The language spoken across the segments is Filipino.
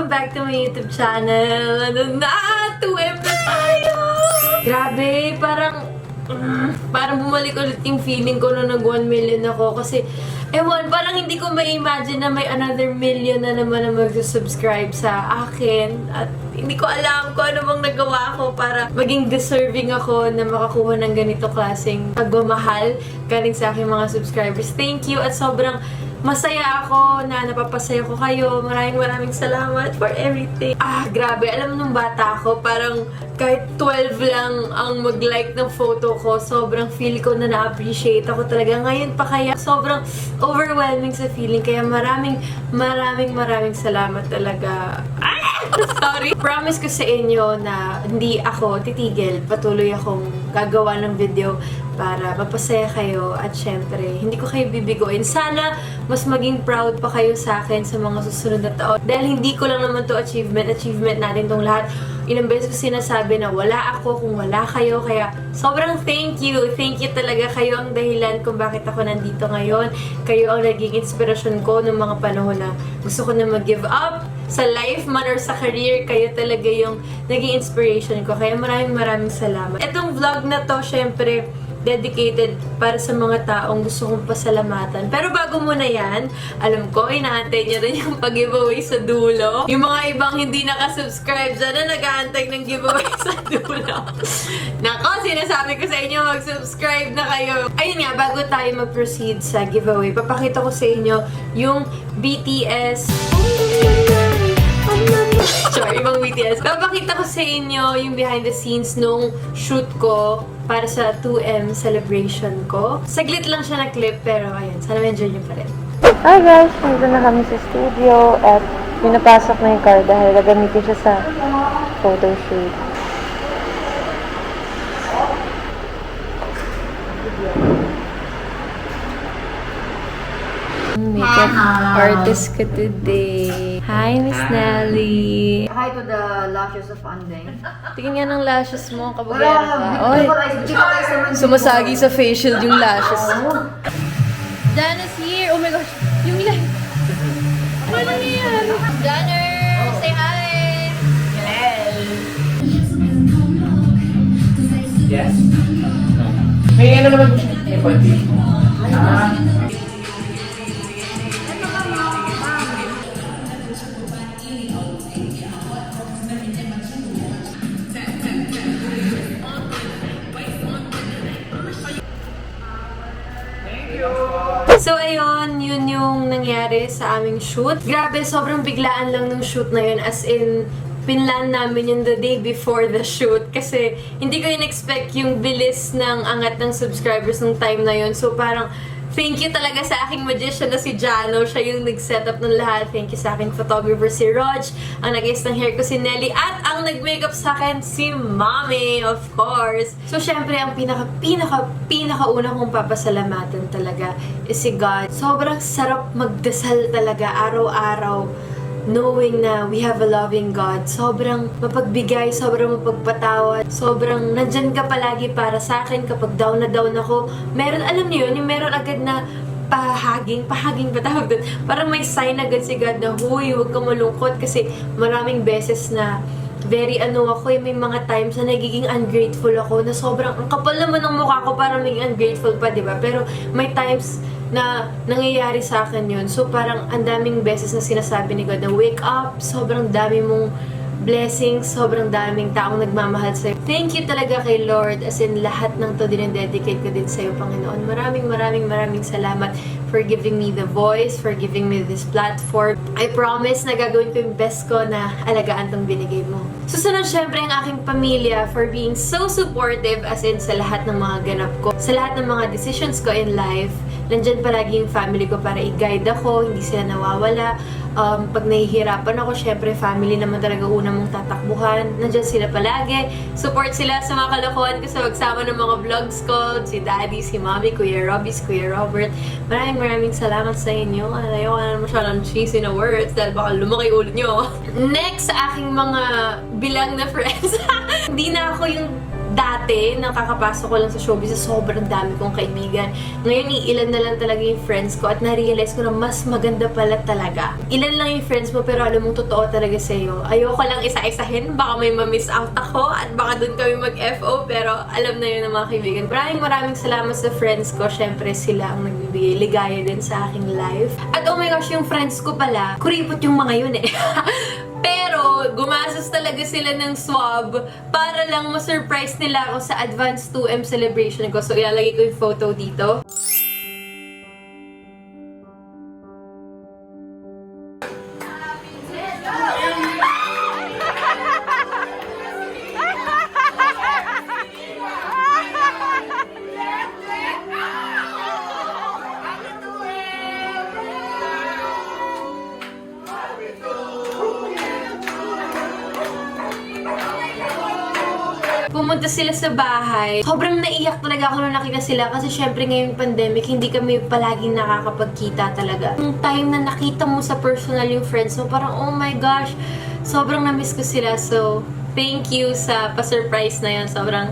back to my YouTube channel. Ano na? 2M na tayo! Grabe, parang bumalik ulit yung feeling ko nung nag 1 million ako. Kasi, ewan, parang hindi ko ma-imagine na may another million na naman na mag-subscribe sa akin. At hindi ko alam kung ano bang nagawa ko para maging deserving ako na makakuha ng ganito klaseng pagmamahal galing sa aking mga subscribers. Thank you at sobrang masaya ako na napapasaya ko kayo. Maraming salamat for everything. Grabe. Alam mo, nung bata ako, parang kahit 12 lang ang mag-like ng photo ko, sobrang feel ko na na-appreciate ako talaga. Ngayon pa kaya, sobrang overwhelming sa feeling. Kaya maraming salamat talaga. Sorry. Promise ko sa inyo na hindi ako titigil. Patuloy akong gagawa ng video para mapasaya kayo at syempre, hindi ko kayo bibigoin. Sana mas maging proud pa kayo sa akin sa mga susunod na taon. Dahil hindi ko lang naman to achievement natin tong lahat. Ilang beses ko sinasabi na wala ako kung wala kayo. Kaya sobrang thank you. Thank you talaga. Kayo ang dahilan kung bakit ako nandito ngayon. Kayo ang naging inspirasyon ko ng mga panahon na gusto ko na mag-give up sa life man or sa career. Kayo talaga yung naging inspiration ko. Kaya maraming salamat. Itong vlog na to, syempre, dedicated para sa mga taong gusto kong pasalamatan. Pero bago muna yan, alam ko, inaantay niyo rin yung pag-giveaway sa dulo. Yung mga ibang hindi nakasubscribe dyan na nag-aantay ng giveaway sa dulo. Nako, sinasabi ko sa inyo, mag-subscribe na kayo. Ayun nga, bago tayo mag-proceed sa giveaway, papakita ko sa inyo yung BTS... Sorry, ibang BTS. Papakita ko sa inyo yung behind the scenes nung shoot ko para sa 2M celebration ko. Saglit lang siya na clip, pero ayun, sana ma-enjoy nyo pa rin. Hi guys! Nandito na kami sa studio at pinapasok na yung car dahil gagamitin siya sa photoshoot. Makeup artist ko today. Hi, Miss Nelly. Hi to the lashes of Andeng. Tingin nga ng lashes mo, kabugera ka. Oy, Oy! sumasagi sa facial yung lashes. Jana's here! Oh my gosh! Yung light! Ano yan? Janner! Say hi! Yes? May ano naman siya? May konti. So ayun, yun yung nangyari sa aming shoot. Grabe, sobrang biglaan lang ng shoot na yun. As in, pinlan namin yun the day before the shoot. Kasi hindi ko in-expect yung bilis ng angat ng subscribers nung time na yun. So parang, thank you talaga sa aking magician na si Jano. Siya yung nag-setup ng lahat. Thank you sa aking photographer si Rog. Ang nag-ayos ng hair ko si Nelly. At ang nag-makeup sa akin si Mommy, of course. So syempre, ang pinaka-una kong papasalamatan talaga is si God. Sobrang sarap magdasal talaga araw-araw, knowing na we have a loving God. Sobrang mapagbigay, sobrang mapagpatawad, sobrang nandyan ka palagi para sa akin kapag down na down ako. Meron, alam niyo yun, yung meron agad na pahaging ba tawag doon? Parang may sign agad si God na, huy, huwag ka malungkot kasi maraming beses na ako, may mga times na nagiging ungrateful ako, na sobrang, ang kapal naman ng mukha ko, parang naging ungrateful pa, diba? Pero may times na nangyayari sa akin yun. So parang ang daming beses na sinasabi ni God na wake up, sobrang dami mong blessings, sobrang daming taong nagmamahal sa'yo. Thank you talaga kay Lord, as in lahat ng to dinededicate ko din sa'yo, Panginoon. Maraming salamat for giving me the voice, for giving me this platform. I promise na gagawin ko yung best ko na alagaan tong binigay mo. Susunod syempre ang aking pamilya for being so supportive, as in sa lahat ng mga ganap ko, sa lahat ng mga decisions ko in life. Nandyan palagi yung family ko para i-guide ako, hindi sila nawawala. Pag nahihirapan ako, syempre family naman talaga una mong tatakbuhan. Nandyan sila palagi. Support sila sa mga kalokohan ko sa magsama ng mga vlogs ko. Si Daddy, si Mommy, Kuya Robbie, Kuya Robert. Maraming salamat sa inyo. Ayaw ka na masyadong cheesy na words dahil baka lumaki ulo nyo. Next sa aking mga bilang na friends. Hindi na ako yung dati, nang kakapasok ko lang sa showbiz, sobrang dami kong kaibigan. Ngayon, ilan na lang talaga yung friends ko at na-realize ko na mas maganda pala talaga. Ilan lang yung friends mo pero alam mong totoo talaga sa'yo. Ayoko lang isa-isahin, baka may ma-miss out ako at baka dun kami mag-FO, pero alam na yun ng mga kaibigan. Maraming salamat sa friends ko. Syempre, sila ang nagbibigay ligaya din sa aking life. At oh my gosh, yung friends ko pala, kuripot yung mga yun eh. Pero, gumastos talaga sila ng swab para lang ma-surprise nila ako sa advanced 2M celebration ko. So, ilalagay ko yung photo dito. Pumunta sila sa bahay. Sobrang naiyak talaga ako nung nakita sila kasi syempre ngayong pandemic, hindi kami palaging nakakapagkita talaga. Yung time na nakita mo sa personal yung friends mo, parang oh my gosh, sobrang na-miss ko sila. So, thank you sa pa-surprise na yun. Sobrang,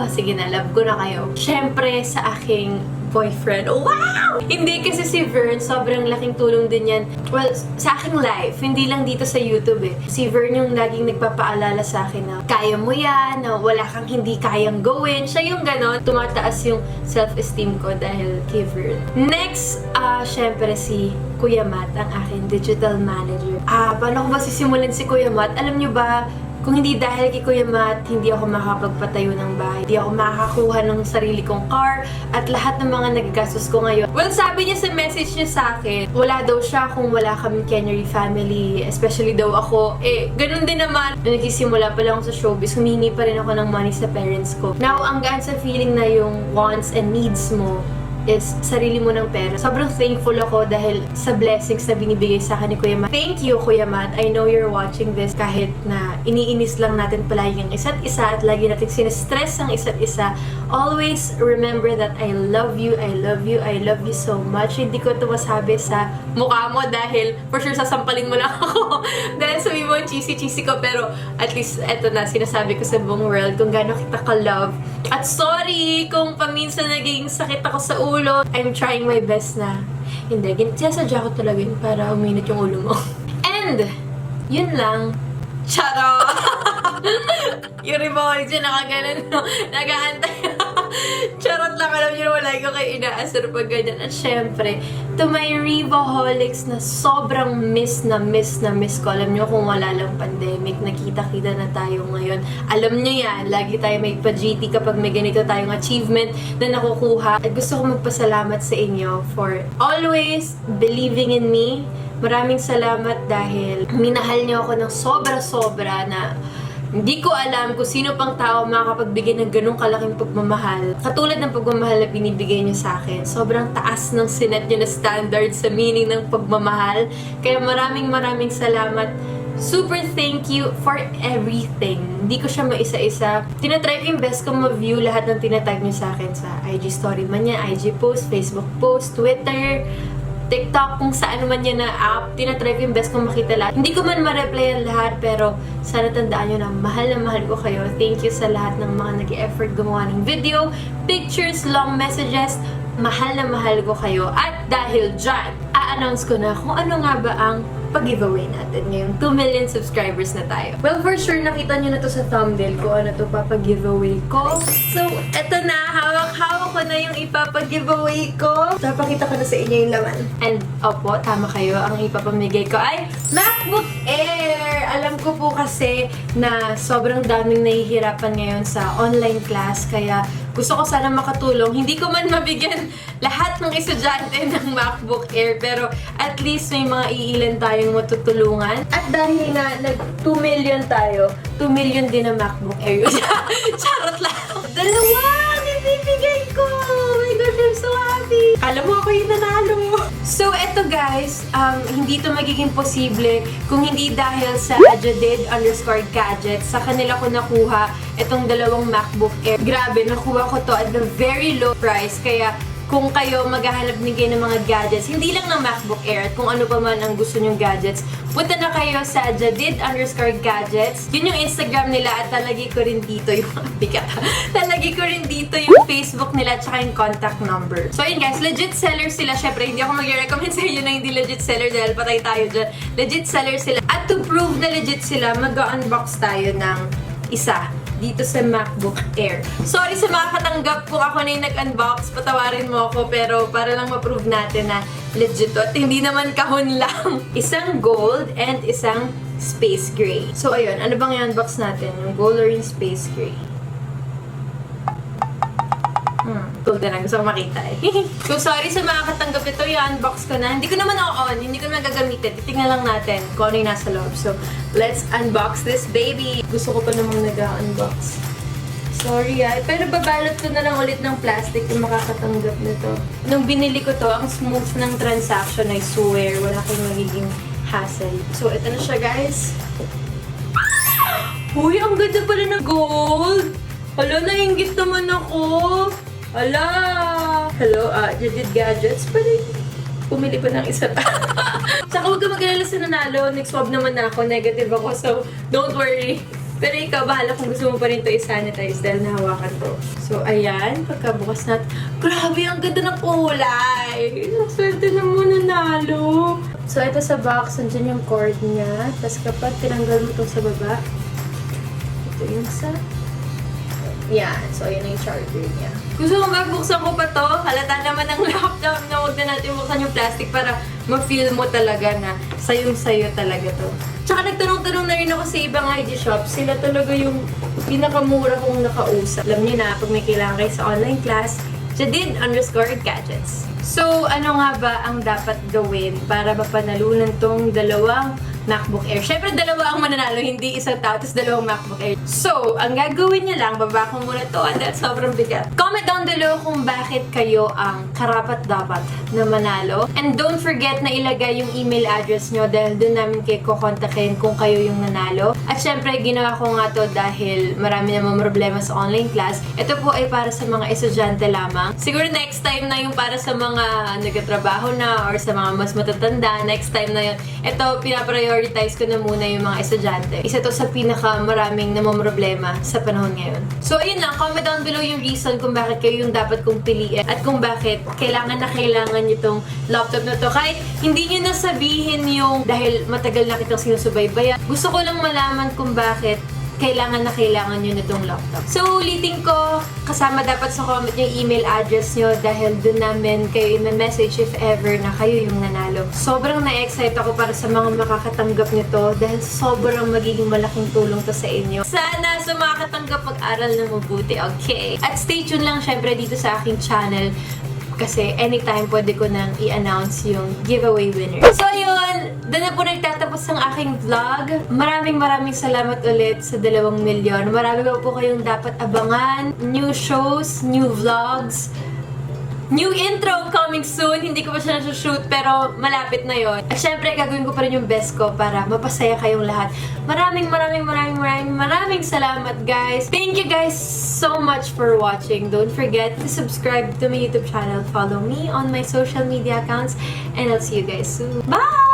sige na, love ko na kayo. Syempre sa aking boyfriend. Wow! Hindi kasi si Vern, sobrang laking tulong din yan. Well, sa aking life, hindi lang dito sa YouTube eh. Si Vern yung laging nagpapaalala sa akin na kaya mo yan, na wala kang hindi kayang gawin. Siya yung ganon. Tumataas yung self-esteem ko dahil kay Vern. Next, syempre si Kuya Matt, ang aking digital manager. Paano ko ba sisimulan si Kuya Matt? Alam nyo ba, kung hindi dahil kay Kuya Matt, hindi ako makakapagpatayo ng bahay. Hindi ako makakakuha ng sarili kong car at lahat ng mga nagagastos ko ngayon. Well, sabi niya sa message niya sa akin, wala daw siya kung wala kaming Kennery family, especially daw ako. Ganun din naman. Nung nagsisimula pa lang ako sa showbiz, humihingi pa rin ako ng money sa parents ko. Now, ang gaan sa feeling na yung wants and needs mo is sarili mo ng pera. Sobrang thankful ako dahil sa blessings na binibigay sa akin ni Kuya Matt. Thank you, Kuya Matt. I know you're watching this kahit na iniinis lang natin palagi ang isa't isa at lagi natin sinistress ang isa't isa. Always remember that I love you, I love you, I love you so much. Hindi ko ito masabi sa mukha mo dahil for sure sasampalin mo lang ako. Dahil sabi mo, cheesy ko, pero at least eto na, sinasabi ko sa buong world kung gaano kita ka-love. At sorry kung paminsan naging sakit ako sa ulo. I'm trying my best na hindi. Sinasadya ko talaga yun para uminit yung ulo mo. And, yun lang. Charot! Yung remote dyan, nakaganon, no? Nag-aantay. Charot lang, alam nyo na wala ko kayo inaasar pag ganyan. At syempre, to my Revoholics na sobrang miss ko. Alam nyo kung wala lang pandemic, nakita-kita na tayo ngayon. Alam nyo yan, lagi tayo may pa-GT kapag may ganito tayong achievement na nakukuha. At gusto ko magpasalamat sa inyo for always believing in me. Maraming salamat dahil minahal niyo ako ng sobra-sobra na hindi ko alam kung sino pang tao makakapagbigay ng ganung kalaking pagmamahal. Katulad ng pagmamahal na binibigay niyo sa akin. Sobrang taas ng sinet niyo na standard sa meaning ng pagmamahal. Kaya maraming salamat. Super thank you for everything. Hindi ko siya maisa-isa. Tinatry ko yung best ko ma-view lahat ng tinatag niyo sa akin sa IG story man yan, IG post, Facebook post, Twitter, TikTok, kung saan man yan na app, tinatry ko yung best kong makita lahat. Hindi ko man ma-reply ang lahat, pero sana tandaan nyo na mahal ko kayo. Thank you sa lahat ng mga nag-e-effort gumawa ng video, pictures, long messages. Mahal ko kayo. At dahil dyan, a-announce ko na kung ano nga ba ang pag-giveaway natin ngayong 2 million subscribers na tayo. Well, for sure, nakita nyo na to sa thumbnail ko ano to papag-giveaway ko. So, eto na, hawak-hawak ko na yung ipapag-giveaway ko. Papakita ko na sa inyo yung laman. And, opo, tama kayo, ang ipapamigay ko ay MacBook Air! Alam ko po kasi na sobrang daming nahihirapan ngayon sa online class, kaya gusto ko sana makatulong. Hindi ko man mabigyan lahat ng estudyante ng MacBook Air, pero at least may mga iilan tayong matutulungan. At dahil nga nag 2 million tayo, 2 million din ang MacBook Air. Charot lang. Dalawa! Nabibigay ko! Oh my gosh, I'm so happy! Alam mo ako yung nanalo. So, eto guys, hindi to magiging posible kung hindi dahil sa Jadid_gadgets. Sa kanila ko nakuha itong dalawang MacBook Air. Grabe, nakuha ko to at the very low price. Kaya, kung kayo maghahanap din kayo ng mga gadgets, hindi lang ng MacBook Air at kung ano pa man ang gusto nyong gadgets, punta na kayo sa Jadid_gadgets. Yun yung Instagram nila at talagay ko rin dito yung talagay ko rin dito yung Facebook nila at saka yung contact number. So yun guys, legit seller sila. Syempre, hindi ako mag-recommend sa inyo na hindi legit seller dahil patay tayo dyan. Legit seller sila. At to prove na legit sila, mag-unbox tayo ng isa dito sa MacBook Air. Sorry sa mga katanggap kung ako na yung nag-unbox, patawarin mo ako, pero para lang ma-prove natin na legit to. At hindi naman kahon lang. Isang gold and isang space gray. So ayun, ano bang i-unbox natin? Yung gold or yung space gray? Gold na lang. Gusto ko makita eh. So, sorry sa mga katanggap ito. I-unbox ko na. Hindi ko naman on. Hindi ko naman gagamitin. Titignan lang natin kung ano yung nasa loob. So, let's unbox this baby. Gusto ko pa namang nag-unbox. Sorry pero babalot ko na lang ulit ng plastic yung makakatanggap nito. Nung binili ko to, ang smooth ng transaction, I swear. Wala kayong magiging hassle. So, ito na siya guys. Uy, ang ganda pala na gold! Hala, nainggit naman ako! Hala! Hello, Jadid Gadgets. Pwede pumili pa ng isa pa. Tsaka huwag ka mag-alala sa nanalo. Nag-swab naman na ako. Negative ako. So, don't worry. Pero ikaw, bahala kung gusto mo pa rin ito i-sanitize dahil nahawakan ko. So, ayan. Pagkabukas natin. Grabe, ang ganda ng kulay! Swerte naman nanalo. So, ito sa box. Nandiyan yung cord niya. Tapos kapag tinanggal mo ito sa baba, ito yung sa... Yan. So, ayan yung charger niya. Gusto mo buksan ko pa to? Halata naman ang laptop na huwag na natin buksan yung plastic para ma-feel mo talaga na sayong-sayo talaga to. Tsaka nagtanong-tanong na rin ako sa ibang IG shop. Sila talaga yung pinakamura kong nakausap. Alam niyo na, pag may kailangan kayo sa online class, Jadid_gadgets. So, ano nga ba ang dapat gawin para mapanalunan tong dalawang MacBook Air? Syempre, dalawa ang mananalo, hindi isang tao, tapos dalawang MacBook Air. So, ang gagawin niya lang, baba ko muna to, dahil sobrang bigat. Comment down below kung bakit kayo ang karapat-dapat na manalo. And don't forget na ilagay yung email address nyo dahil doon namin kayo kukontakin kung kayo yung nanalo. At syempre, ginawa ko nga to dahil marami namang problema sa online class. Ito po ay para sa mga estudyante lamang. Siguro next time na yung para sa mga nagtatrabaho na or sa mga mas matatanda, next time na yun. Ito, pinaprioritize ko na muna yung mga estudyante. Isa to sa pinaka-maraming namamroblema sa panahon ngayon. So, ayun lang. Comment down below yung reason kung bakit kayo yung dapat kong piliin at kung bakit kailangan na kailangan nyo tong laptop na to. Kahit hindi nyo nasabihin yung dahil matagal na kitang sinusubaybayan. Gusto ko lang malaman kung bakit kailangan nyo nitong laptop. So, ulitin ko, kasama dapat sa comment yung email address nyo dahil doon namin kayo i-message if ever na kayo yung nanalo. Sobrang na-excite ako para sa mga makakatanggap nito dahil sobrang magiging malaking tulong to sa inyo. Sana sa makakatanggap mag-aral na mabuti, okay? At stay tuned lang syempre dito sa aking channel kasi anytime pwede ko nang i-announce yung giveaway winner. So yun, doon na po nagtatapos ang aking vlog. Maraming salamat ulit sa 2 milyon. Marami pa po kayong dapat abangan. New shows, new vlogs, new intro coming soon. Hindi ko pa siya nasushoot pero malapit na yon. At syempre, gagawin ko pa rin yung best ko para mapasaya kayong lahat. Maraming salamat guys. Thank you guys so much for watching. Don't forget to subscribe to my YouTube channel. Follow me on my social media accounts and I'll see you guys soon. Bye!